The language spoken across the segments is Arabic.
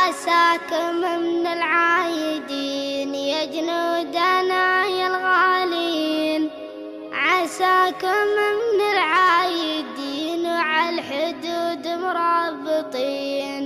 عساكم من العايدين يا جنودنا يا الغالين، عساكم من العايدين وعلى الحدود مرابطين.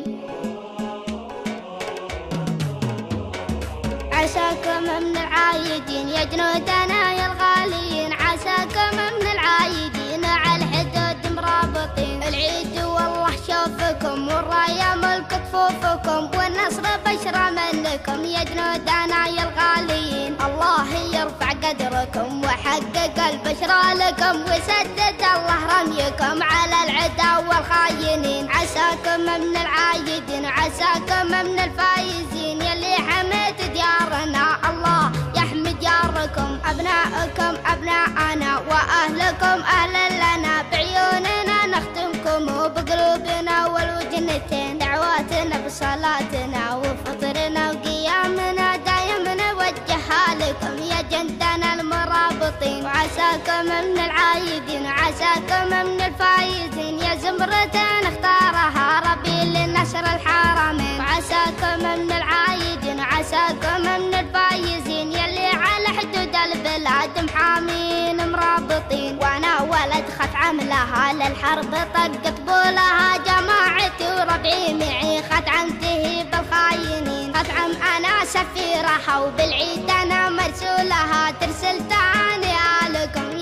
عساكم من العايدين يا جنودنا يا الغالين، عساكم من العايدين على الحدود مرابطين. العيد والله شوفكم والراية ملك كفوفكم، والنصر بشرى منكم يا جنودنا يا الغالين. الله يرفع قدركم وحقق البشرى لكم، وسدد الله رميكم على العدا والخاينين. عساكم من العايدين عساكم من الفايزين، يلي حميت ديارنا الله يحمي دياركم. أبناءكم أبناءنا وأهلكم أهل لنا، بعيوننا نختمكم وبقلوبنا والوجنتين. دعواتنا بصلاتنا وفطرنا وقيامنا دايم نوجهها لكم يا جندنا المرابطين. وعساكم من العايدين وعساكم من الفايزين، يا زمرة اختارها ربي لنشر الحرمين. وعساكم من العايدين وعساكم من الفايزين، يلي على حدود البلاد محامين مرابطين. وانا ولد خف عملها للحرب طقت بولها، جماعتي وربعي معي خدعمته بالخاينين. خدعم انا سفيرها وبالعيد انا مرسولها، ترسل تهانئ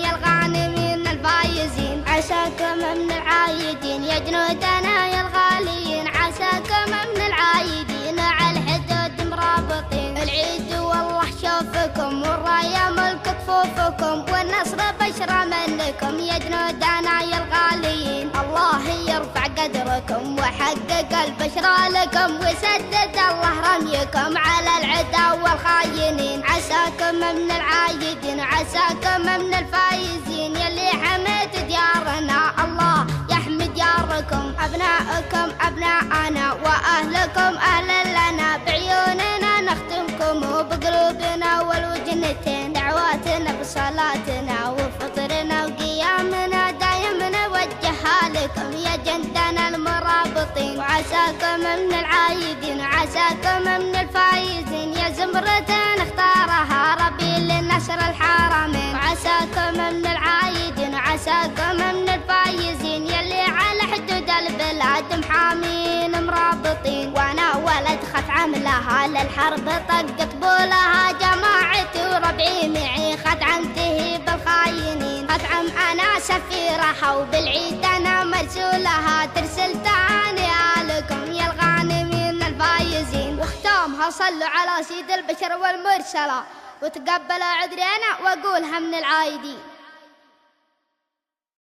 يا الغانمين الفايزين. عساكم من العايدين يا جنودنا يا الغاليين، عساكم من العايدين على الحدود مرابطين. العيد والله شوفكم والراية ملك كفوفكم، والنصر بشرى منكم يا جنودنا يا الغاليين. الله يرفع قدركم وحقق البشرى لكم، وسدد الله رميكم على العدا والخاينين. عساكم من العايدين وعساكم من الفايزين، يلي حميت ديارنا الله يحمي دياركم. أبناءكم أبناءنا وأهلكم أهل لنا، بعيوننا نختمكم وبقلوبنا والوجنتين. دعواتنا بصلاتنا وفطرنا وقيامنا دايم نوجهها لكم يا جندنا المرابطين. وعساكم من العايدين وعساكم من الفايزين، يا زمرة اختارها ربي لنشر الحرمين. وعساكم من العايدين وعساكم من الفايزين، يلي على حدود البلاد محامين مرابطين. وانا ولد خف عملها للحرب طقت بولها، جماعتي وربعي معي خدعمته بالخاينين. خدعم انا سفيرها وبالعيد انا مرسولها، ترسل تهانئ لكم يا الغانمين الفايزين. واختامها صلوا على سيد البشر والمرسلة، وتقبلوا عذري انا واقولها من العايدين.